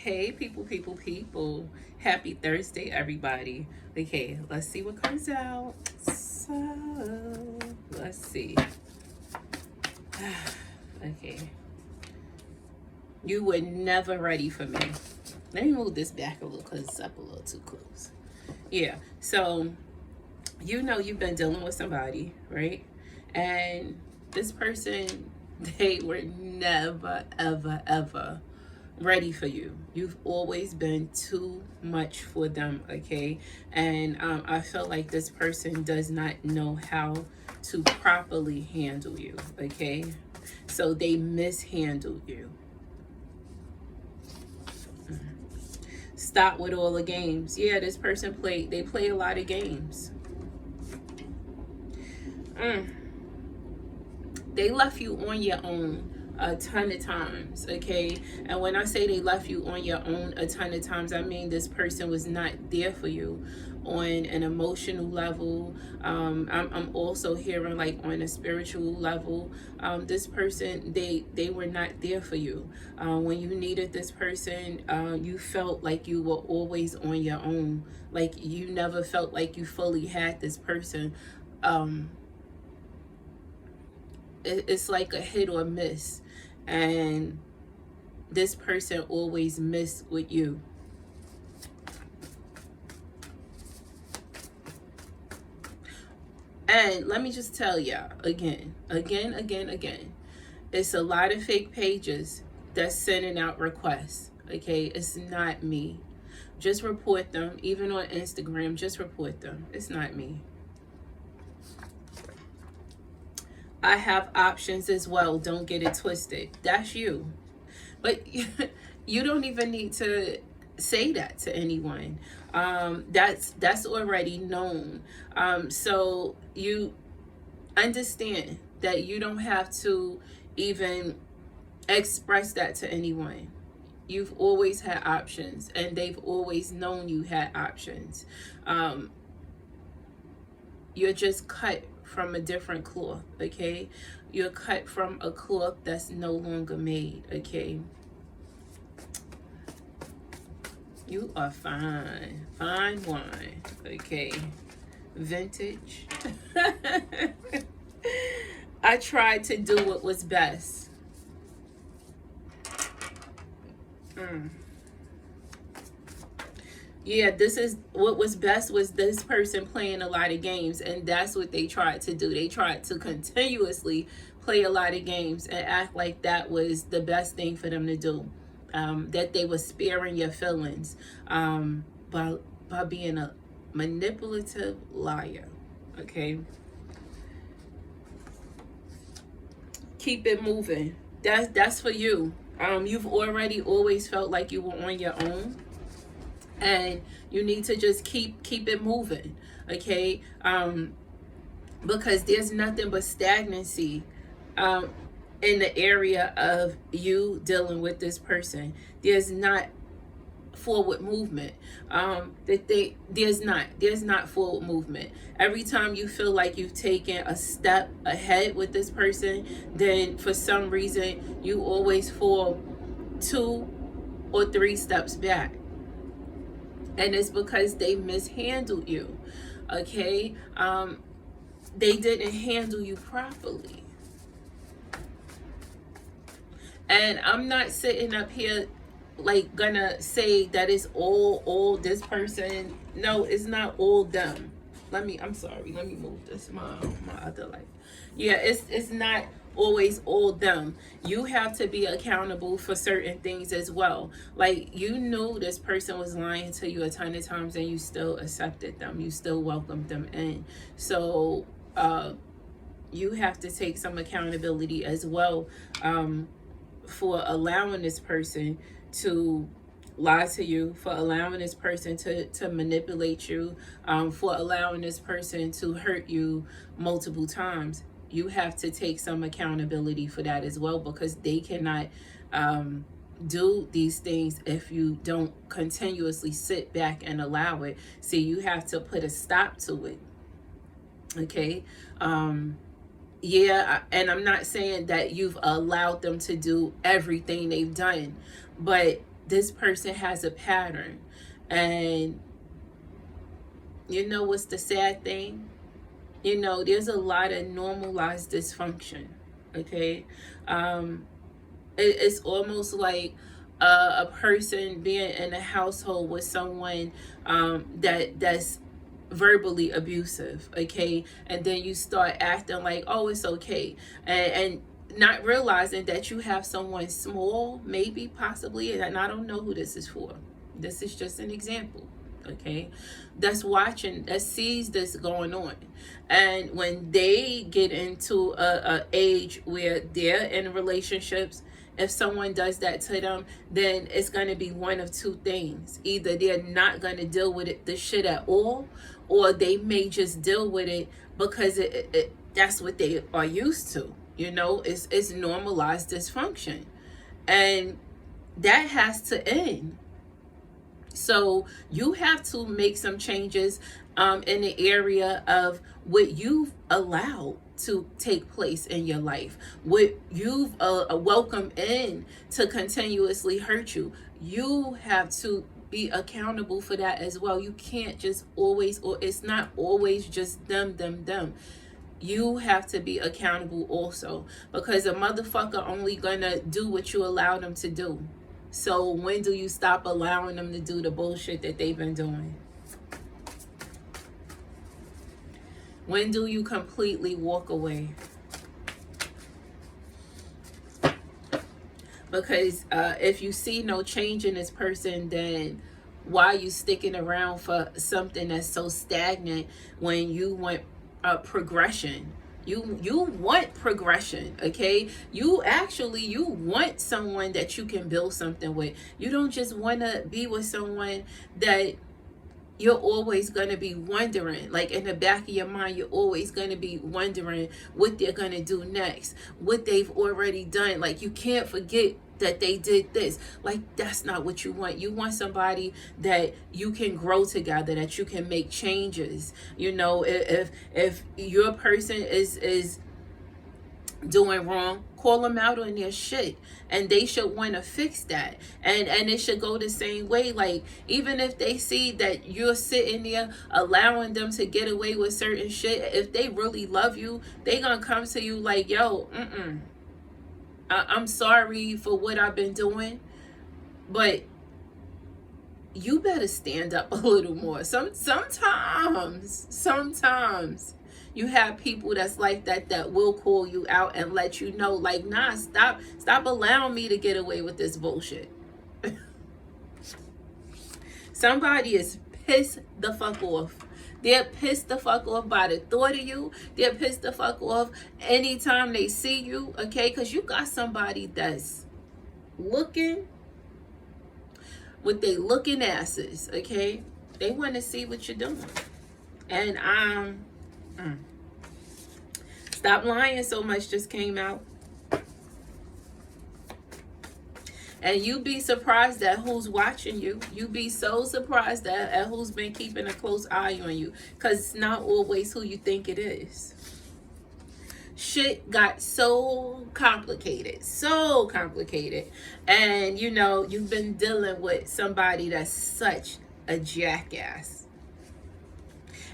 Hey, people. Happy Thursday, everybody. Okay, let's see what comes out. So, let's see. Okay. You were never ready for me. Let me move this back a little because it's up a little too close. Yeah, so you've been dealing with somebody, right? And this person, they were never, ever, ever ready for you. You've always been too much for them, okay? And I feel like this person does not know how to properly handle you, okay? So they mishandle you. Stop with all the games. Yeah, this person they play a lot of games. They left you on your own a ton of times, okay? And when I say they left you on your own a ton of times, I mean this person was not there for you on an emotional level. I'm also hearing like on a spiritual level. This person, they were not there for you. When you needed this person, you felt like you were always on your own. Like you never felt like you fully had this person. It's like a hit or miss, and this person always missed with you. And let me just tell y'all again, it's a lot of fake pages that's sending out requests, okay? It's not me. Just report them. Even on Instagram, just report them. It's not me. I have options as well. Don't get it twisted. That's you. But you don't even need to say that to anyone. That's already known. So you understand that you don't have to even express that to anyone. You've always had options, and they've always known you had options. You're just cut from a different cloth, okay? You're cut from a cloth that's no longer made, okay? You are fine. Fine wine, okay? Vintage. I tried to do what was best. Yeah, this is what was best was this person playing a lot of games, and that's what they tried to do. They tried to continuously play a lot of games and act like that was the best thing for them to do. That they were sparing your feelings by being a manipulative liar. Okay, keep it moving. That's for you. You've already always felt like you were on your own, and you need to just keep it moving, okay? Because there's nothing but stagnancy in the area of you dealing with this person. There's not forward movement. There's not forward movement. Every time you feel like you've taken a step ahead with this person, then for some reason you always fall 2 or 3 steps back, and it's because they mishandled you, okay? They didn't handle you properly. And I'm not sitting up here like gonna say that it's all this person. No, it's not all them. I'm sorry, let me move this my other light. Yeah, it's not always all them. You have to be accountable for certain things as well. Like, you knew this person was lying to you a ton of times, and you still accepted them, you still welcomed them in. So you have to take some accountability as well, for allowing this person to lie to you, for allowing this person to manipulate you, for allowing this person to hurt you multiple times. You have to take some accountability for that as well, because they cannot do these things if you don't continuously sit back and allow it. So you have to put a stop to it, okay? Yeah, and I'm not saying that you've allowed them to do everything they've done, but this person has a pattern. And you know what's the sad thing? You know, there's a lot of normalized dysfunction. Okay. It's almost like a person being in a household with someone that's verbally abusive. Okay. And then you start acting like, oh, it's okay. And not realizing that you have someone small, maybe, possibly, and I don't know who this is for. This is just an example, okay, that's watching, that sees this going on. And when they get into a age where they're in relationships, if someone does that to them, then it's going to be one of two things. Either they're not going to deal with the shit at all, or they may just deal with it because that's what they are used to. You know, it's normalized dysfunction. And that has to end. So you have to make some changes in the area of what you've allowed to take place in your life, what you've welcomed in to continuously hurt you. You have to be accountable for that as well. You can't just always, or it's not always just them. You have to be accountable also, because a motherfucker only gonna do what you allow them to do. So when do you stop allowing them to do the bullshit that they've been doing? When do you completely walk away? Because if you see no change in this person, then why are you sticking around for something that's so stagnant when you want progression? You want progression, okay? You want someone that you can build something with. You don't just want to be with someone that you're always going to be wondering, like in the back of your mind, you're always going to be wondering what they're going to do next, what they've already done. Like, you can't forget that they did this. Like, that's not what you want. You want somebody that you can grow together, that you can make changes. You know, if your person is doing wrong, call them out on their shit, and they should want to fix that. And it should go the same way. Like, even if they see that you're sitting there allowing them to get away with certain shit, if they really love you, they gonna come to you like, yo, I'm sorry for what I've been doing, but you better stand up a little more. Sometimes you have people that's like that will call you out and let you know, like, nah, stop allowing me to get away with this bullshit. Somebody is pissed the fuck off. They're pissed the fuck off by the thought of you. They're pissed the fuck off anytime they see you, okay? Because you got somebody that's looking with they looking asses, okay? They want to see what you're doing. And Stop Lying So Much just came out. And you be surprised at who's watching you. You be so surprised at who's been keeping a close eye on you. Because it's not always who you think it is. Shit got so complicated. So complicated. And, you know, you've been dealing with somebody that's such a jackass.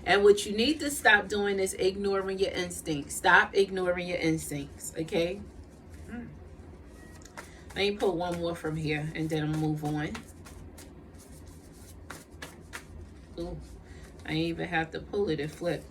And what you need to stop doing is ignoring your instincts. Stop ignoring your instincts, okay? Let me pull one more from here, and then I'll move on. Ooh, I didn't even have to pull it, it flipped.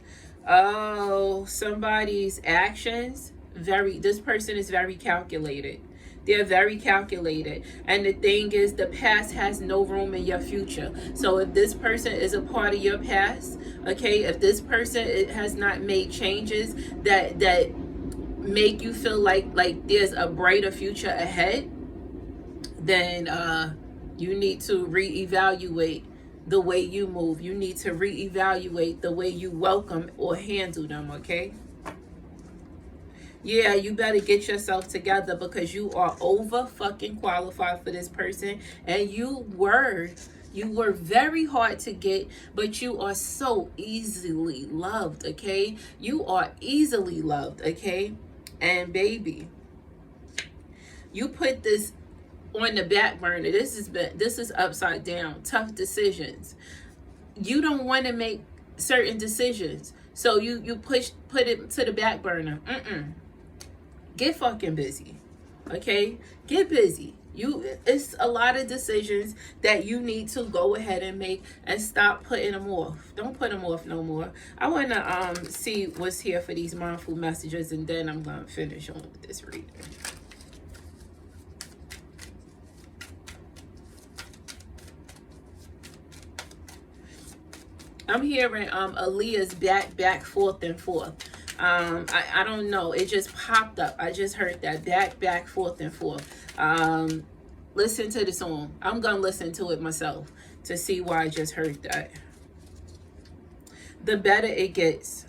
Oh, somebody's actions, this person is very calculated. They're very calculated. And the thing is, the past has no room in your future. So if this person is a part of your past, okay, if this person has not made changes that make you feel like there's a brighter future ahead, then you need to reevaluate the way you move. You need to reevaluate the way you welcome or handle them, okay? Yeah, you better get yourself together, because you are over fucking qualified for this person. And you were very hard to get, but you are so easily loved, okay? You are easily loved, okay? And baby, you put this on the back burner. This is upside down. Tough decisions. You don't want to make certain decisions, so you put it to the back burner. Get fucking busy. Okay? Get busy. It's a lot of decisions that you need to go ahead and make, and stop putting them off. Don't put them off no more. I want to see what's here for these mindful messages, and then I'm going to finish on with this reading. I'm hearing Aaliyah's back, forth and forth. I don't know. It just popped up. I just heard that back, forth and forth. Listen to the song. I'm going to listen to it myself to see why I just heard that. The better it gets.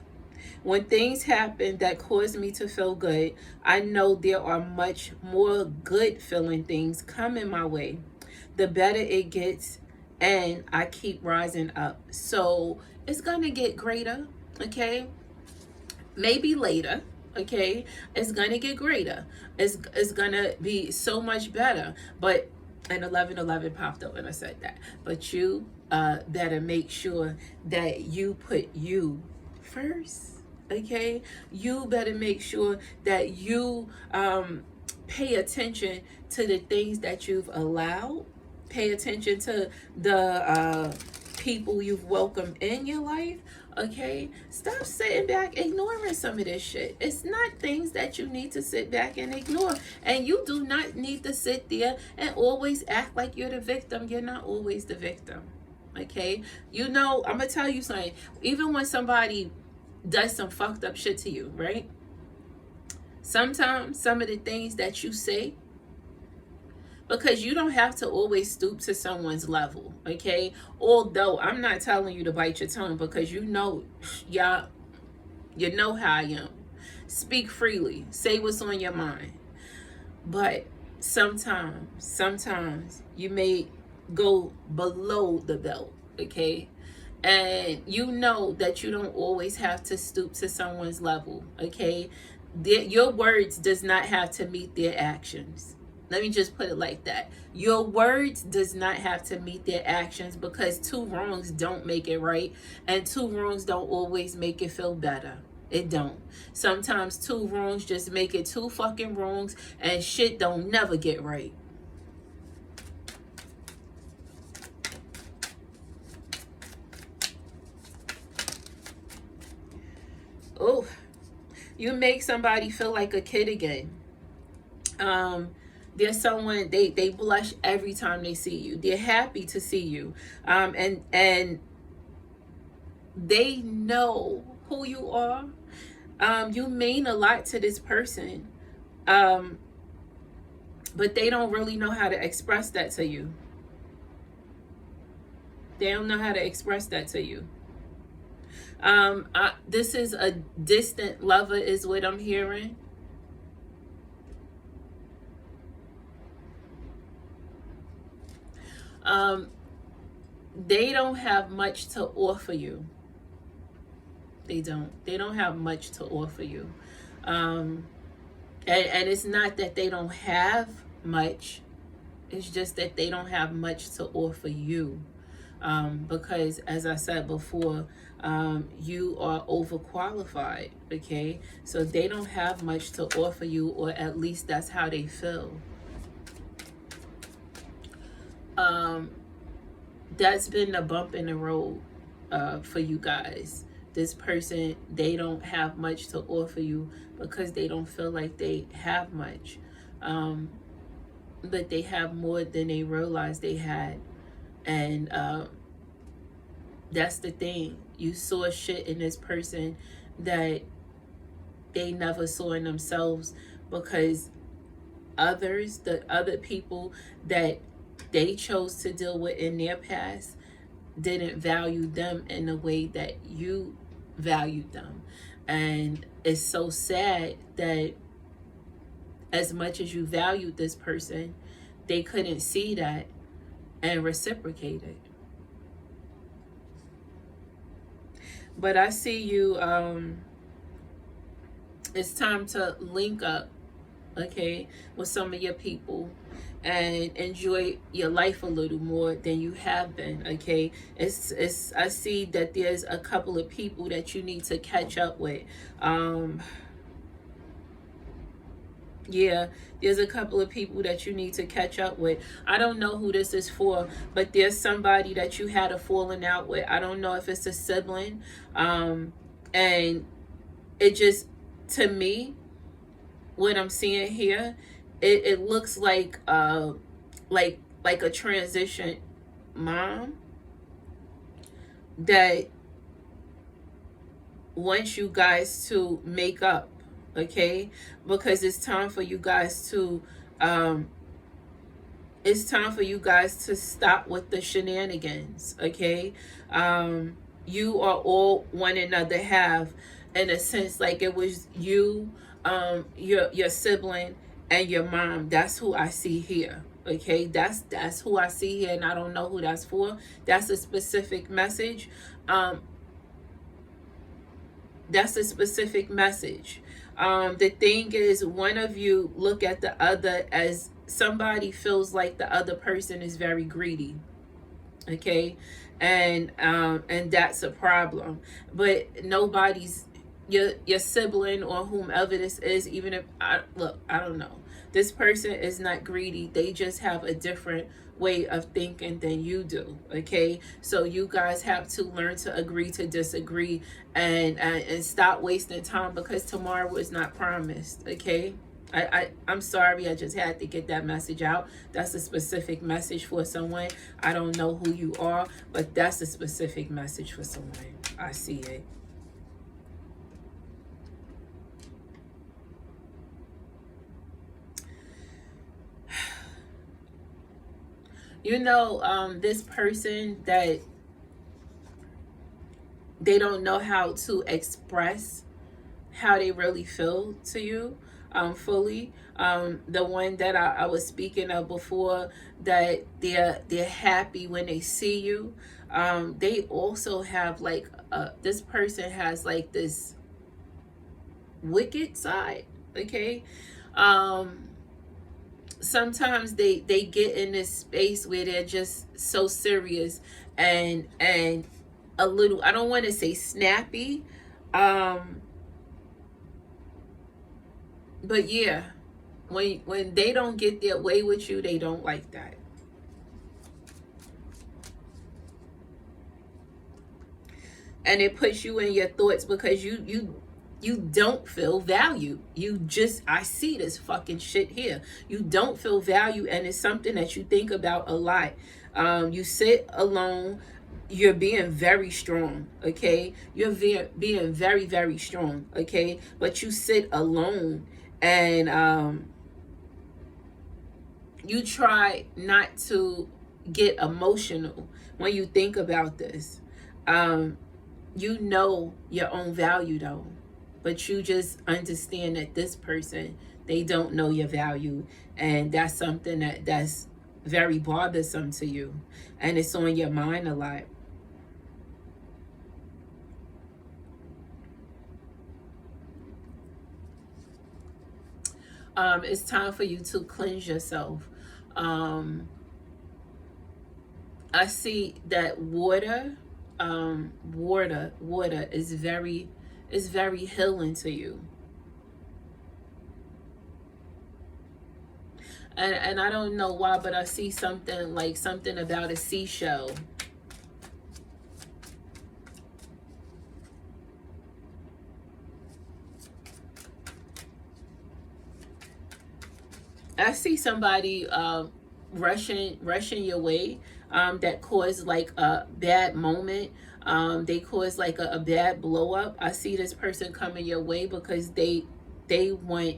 When things happen that cause me to feel good, I know there are much more good feeling things coming my way. The better it gets, and I keep rising up. So it's going to get greater, okay? Maybe later, okay? It's going to get greater. It's going to be so much better. But, and 1111 popped up when I said that. But you better make sure that you put you first, okay? You better make sure that you pay attention to the things that you've allowed. Pay attention to the people you've welcomed in your life, okay? Stop sitting back ignoring some of this shit. It's not things that you need to sit back and ignore. And you do not need to sit there and always act like you're the victim. You're not always the victim, okay? You know, I'm going to tell you something. Even when somebody does some fucked up shit to you, right? Sometimes some of the things that you say, because you don't have to always stoop to someone's level, okay? Although I'm not telling you to bite your tongue, because you know, y'all, you know how I am. Speak freely. Say what's on your mind. But sometimes you may go below the belt, okay? And you know that you don't always have to stoop to someone's level, okay? Your words does not have to meet their actions. Let me just put it like that. Your words does not have to meet their actions, because two wrongs don't make it right, and two wrongs don't always make it feel better. It don't. Sometimes two wrongs just make it two fucking wrongs, and shit don't never get right. Oh, you make somebody feel like a kid again. There's someone, they blush every time they see you. They're happy to see you. And they know who you are. You mean a lot to this person. But they don't really know how to express that to you. They don't know how to express that to you. This is a distant lover is what I'm hearing. They don't have much to offer you. They don't have much to offer you. And it's not that they don't have much. It's just that they don't have much to offer you. Because as I said before, you are overqualified, okay? So they don't have much to offer you, or at least that's how they feel. That's been a bump in the road for you guys. This person, they don't have much to offer you because they don't feel like they have much. But they have more than they realized they had. And that's the thing. You saw shit in this person that they never saw in themselves, because the other people that they chose to deal with in their past didn't value them in the way that you valued them. And it's so sad that as much as you valued this person, they couldn't see that and reciprocate it. But I see you, it's time to link up okay, with some of your people, and enjoy your life a little more than you have been, okay? It's I see that there's a couple of people that you need to catch up with. Yeah, there's a couple of people that you need to catch up with. I don't know who this is for, but there's somebody that you had a falling out with. I don't know if it's a sibling. And it just, to me, what I'm seeing here, it looks like a transition mom that wants you guys to make up, okay? Because it's time for you guys to stop with the shenanigans, okay? You are all one another have, in a sense, like it was you, your sibling, and your mom. That's who I see here, okay? That's who I see here, and I don't know who that's for. That's a specific message. That's a specific message. The thing is, one of you look at the other as somebody feels like the other person is very greedy, okay? And that's a problem. But nobody's, your sibling or whomever this is, even if I don't know, this person is not greedy. They just have a different way of thinking than you do, okay? So you guys have to learn to agree to disagree, and stop wasting time, because tomorrow is not promised, okay? I'm sorry, I just had to get that message out. That's a specific message for someone. I don't know who you are, but that's a specific message for someone. I see it. You know, this person that they don't know how to express how they really feel to you fully. The one that I was speaking of before, that they're happy when they see you. They also have like this person has like this wicked side, okay? Sometimes they get in this space where they're just so serious and a little, I don't want to say snappy, but yeah, when they don't get their way with you, they don't like that. And it puts you in your thoughts, because you don't feel value. You just, I see this fucking shit here. You don't feel value, and it's something that you think about a lot. You sit alone. You're being very strong, okay? You're being very, very strong, okay? But you sit alone, and you try not to get emotional when you think about this. You know your own value though, but you just understand that this person, they don't know your value, and that's something that's very bothersome to you, and it's on your mind a lot. It's time for you to cleanse yourself. I see that water is very healing to you. And I don't know why, but I see something about a seashell. I see somebody rushing your way, that caused like a bad moment. They caused like a bad blow up. I see this person coming your way because they want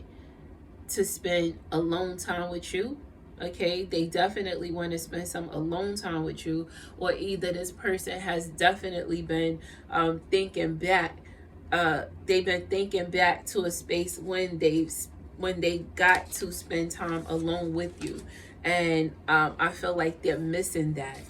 to spend alone time with you. Okay, they definitely want to spend some alone time with you, or either this person has definitely been thinking back. They've been thinking back to a space when they got to spend time alone with you, and I feel like they're missing that.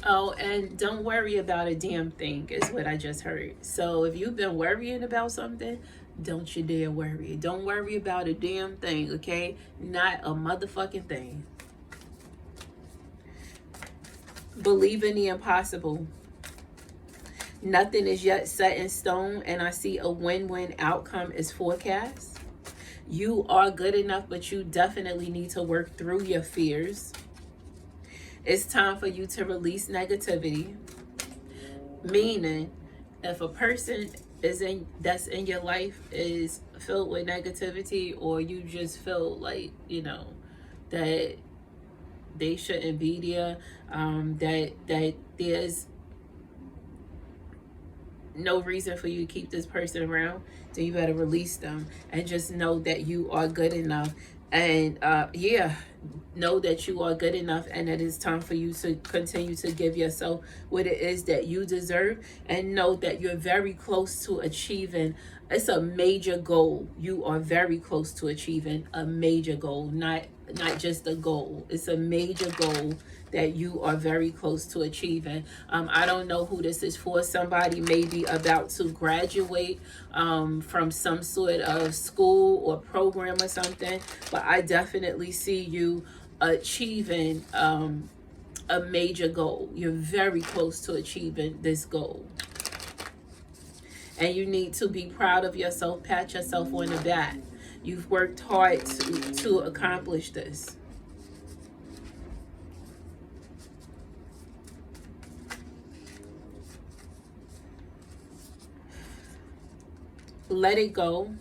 Oh, and don't worry about a damn thing is what I just heard. So if you've been worrying about something, don't you dare worry. Don't worry about a damn thing, okay? Not a motherfucking thing. Believe in the impossible. Nothing is yet set in stone, and I see a win-win outcome is forecast. You are good enough, but you definitely need to work through your fears. It's time for you to release negativity. Meaning, if a person that's in your life is filled with negativity, or you just feel like, you know, that they shouldn't be there, that there's no reason for you to keep this person around, then you better release them and just know that you are good enough. And know that you are good enough, and that it's time for you to continue to give yourself what it is that you deserve, and know that you're very close to achieving. It's a major goal. You are very close to achieving a major goal, not just a goal. It's a major goal that you are very close to achieving. I don't know who this is for. Somebody may be about to graduate from some sort of school or program or something, but I definitely see you achieving a major goal. You're very close to achieving this goal. And you need to be proud of yourself, pat yourself on the back. You've worked hard to accomplish this. Let it go.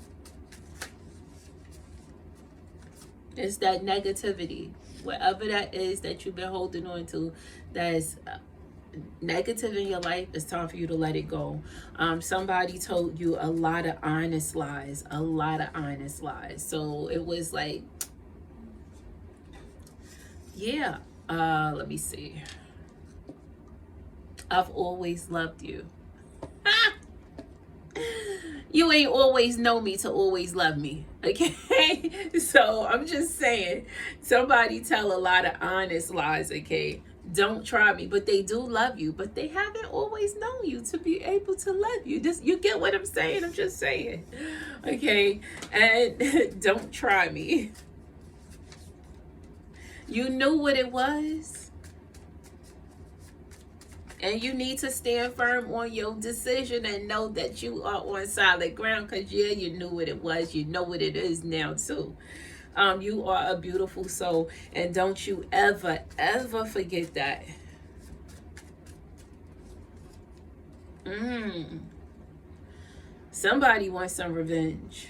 It's that negativity. Whatever that is that you've been holding on to, that's negative in your life, it's time for you to let it go. Somebody told you a lot of honest lies. A lot of honest lies. So it was like, yeah, let me see. I've always loved you. You ain't always know me to always love me, okay? So I'm just saying, somebody tell a lot of honest lies, okay? Don't try me, but they do love you, but they haven't always known you to be able to love you. You get what I'm saying? I'm just saying, okay? And don't try me. You knew what it was. And you need to stand firm on your decision and know that you are on solid ground, because, yeah, you knew what it was. You know what it is now, too. You are a beautiful soul. And don't you ever, ever forget that. Somebody wants some revenge.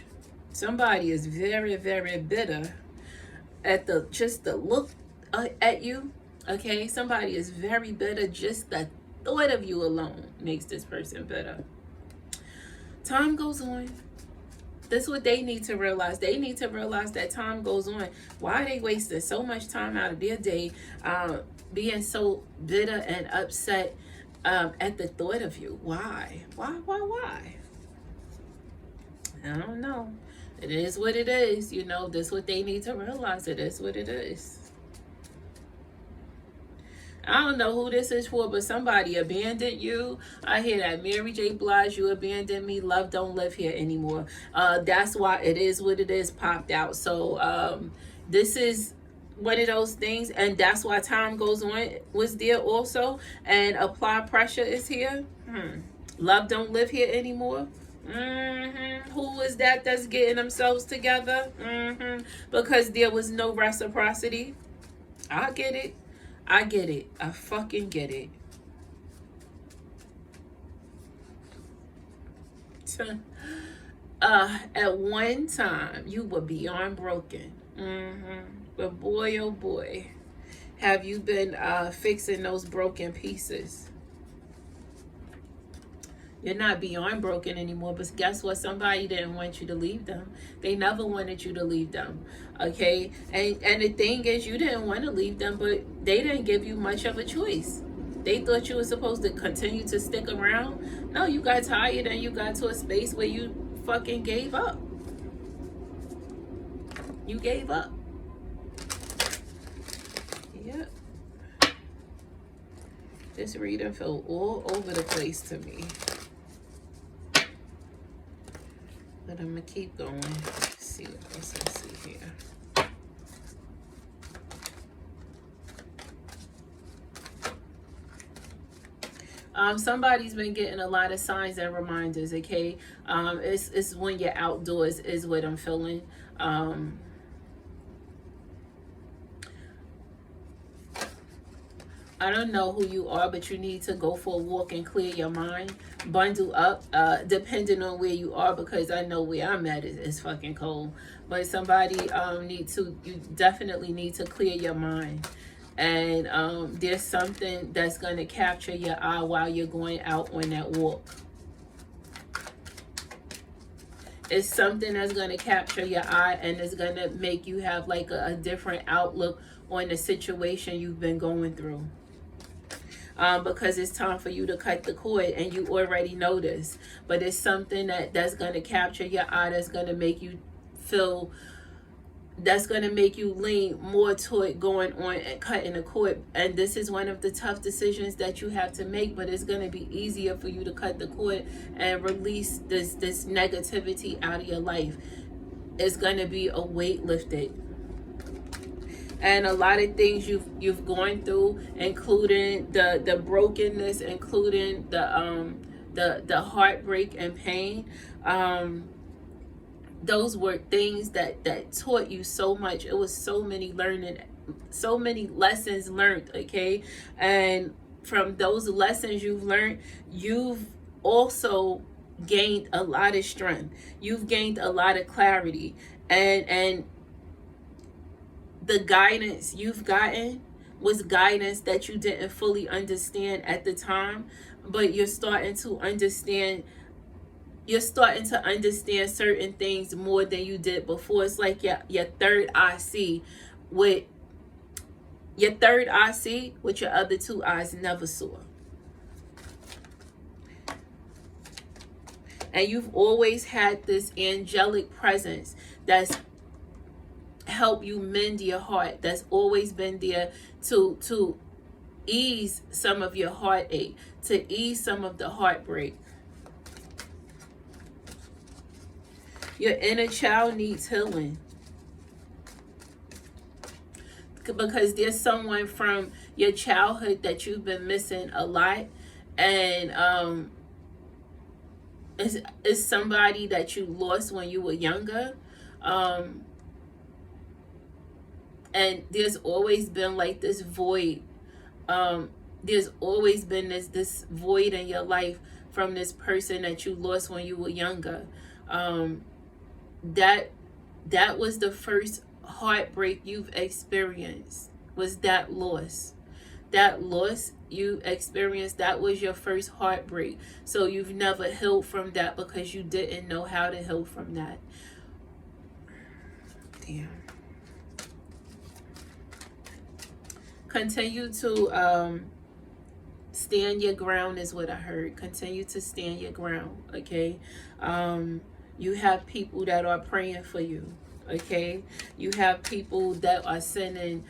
Somebody is very, very bitter at just the look at you. Okay, somebody is very bitter. Just the thought of you alone makes this person bitter. Time goes on. That's what they need to realize. They need to realize that time goes on. Why are they wasting so much time out of their day being so bitter and upset at the thought of you? Why? Why? I don't know. It is what it is. You know, that's what they need to realize. It is what it is. I don't know who this is for, but somebody abandoned you. I hear that. Mary J. Blige, you abandoned me. Love don't live here anymore. That's why it is what it is popped out. So this is one of those things, and that's why time goes on was there also. And apply pressure is here. Love don't live here anymore. Who is that that's getting themselves together? Because there was no reciprocity. I get it. I get it. I fucking get it. At one time, you were beyond broken. But boy, oh boy, have you been fixing those broken pieces. You're not beyond broken anymore, but guess what? Somebody didn't want you to leave them. They never wanted you to leave them, okay? And the thing is, you didn't want to leave them, but they didn't give you much of a choice. They thought you were supposed to continue to stick around. No, you got tired and you got to a space where you fucking gave up. You gave up. Yep. This reading felt all over the place to me. But I'm going to keep going. Let's see what else I see here. Somebody's been getting a lot of signs and reminders, okay? It's when you're outdoors is what I'm feeling. I don't know who you are, but you need to go for a walk and clear your mind. Bundle up, depending on where you are, because I know where I'm at is fucking cold. But somebody you definitely need to clear your mind. And there's something that's going to capture your eye while you're going out on that walk. It's something that's going to capture your eye, and it's going to make you have like a different outlook on the situation you've been going through. Because it's time for you to cut the cord, and you already know this. But it's something that's going to capture your eye, that's going to make you feel, that's going to make you lean more toward going on and cutting the cord. And this is one of the tough decisions that you have to make, but it's going to be easier for you to cut the cord and release this negativity out of your life. It's going to be a weight lifted. And a lot of things you've gone through, including the brokenness, including the heartbreak and pain, those were things that taught you so much. It was so many lessons learned, okay? And from those lessons you've learned, you've also gained a lot of strength. You've gained a lot of clarity, and the guidance you've gotten was guidance that you didn't fully understand at the time, but you're starting to understand certain things more than you did before. It's like your third eye see with your other two eyes never saw. And you've always had this angelic presence that's help you mend your heart, that's always been there to ease some of your heartache, to ease some of the heartbreak. Your inner child needs healing, because there's someone from your childhood that you've been missing a lot, and it's somebody that you lost when you were younger. And there's always been like this void. There's always been this void in your life from this person that you lost when you were younger. That was the first heartbreak you've experienced, was that loss. That loss you experienced, that was your first heartbreak. So you've never healed from that because you didn't know how to heal from that. Damn. Continue to stand your ground is what I heard. Continue to stand your ground, okay? You have people that are praying for you, okay? You have people that are sending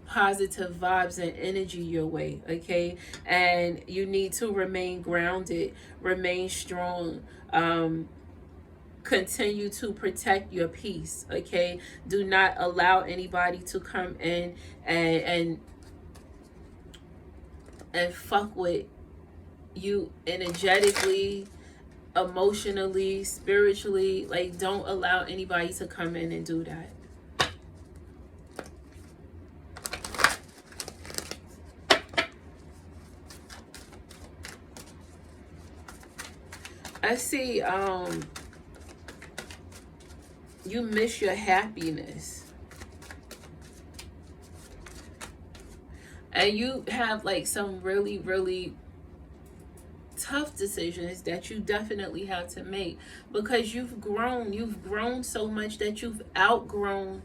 positive vibes and energy your way, okay? And you need to remain grounded, remain strong, continue to protect your peace, okay? Do not allow anybody to come in and fuck with you energetically, emotionally, spiritually. Like, don't allow anybody to come in and do that. I see you miss your happiness. And you have like some really, really tough decisions that you definitely have to make, because you've grown so much that you've outgrown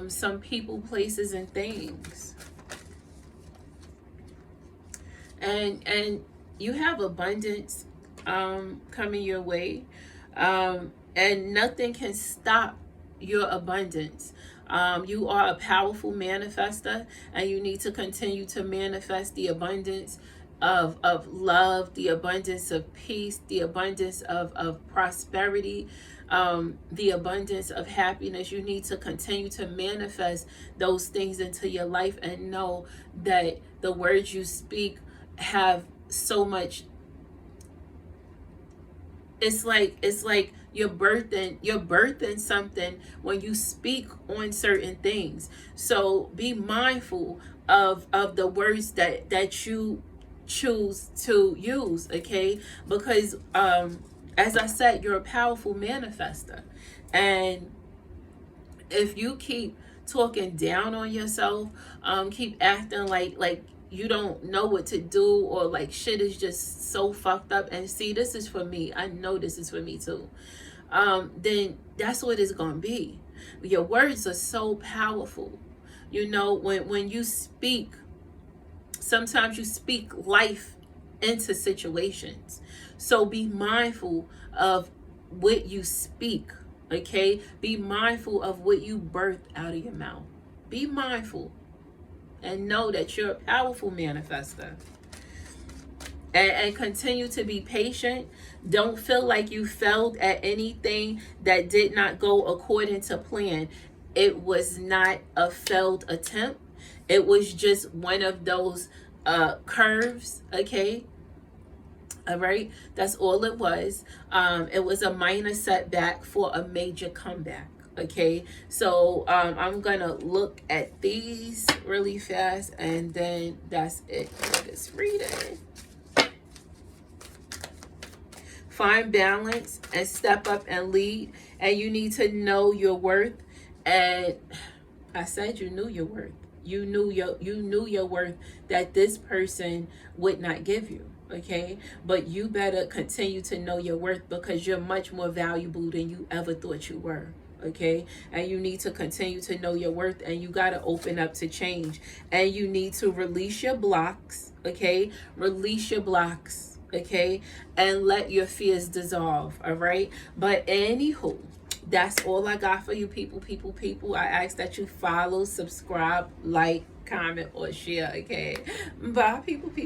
some people, places, and things. And you have abundance coming your way, and nothing can stop your abundance. You are a powerful manifester, and you need to continue to manifest the abundance of love, the abundance of peace, the abundance of prosperity, the abundance of happiness. You need to continue to manifest those things into your life, and know that the words you speak have so much. It's like you're birthing something when you speak on certain things. So be mindful of the words that you choose to use, okay? Because as I said, you're a powerful manifester, and if you keep talking down on yourself, keep acting like you don't know what to do, or like shit is just so fucked up, and see, this is for me, I know this is for me too, then that's what it's gonna be. Your words are so powerful. You know, when you speak, sometimes you speak life into situations. So be mindful of what you speak, okay? Be mindful of what you birth out of your mouth. Be mindful, and know that you're a powerful manifester. And continue to be patient. Don't feel like you failed at anything that did not go according to plan. It was not a failed attempt. It was just one of those curves, okay? All right, that's all it was. It was a minor setback for a major comeback. Okay, so I'm gonna look at these really fast, and then that's it for this reading. Find balance and step up and lead, and you need to know your worth. And I said you knew your worth. You knew your worth, that this person would not give you. Okay, but you better continue to know your worth, because you're much more valuable than you ever thought you were. Okay, and you need to continue to know your worth, and you got to open up to change, and you need to release your blocks. Okay, release your blocks, okay, and let your fears dissolve. All right, but anywho, that's all I got for you, people. I ask that you follow, subscribe, like, comment, or share. Okay, bye, people.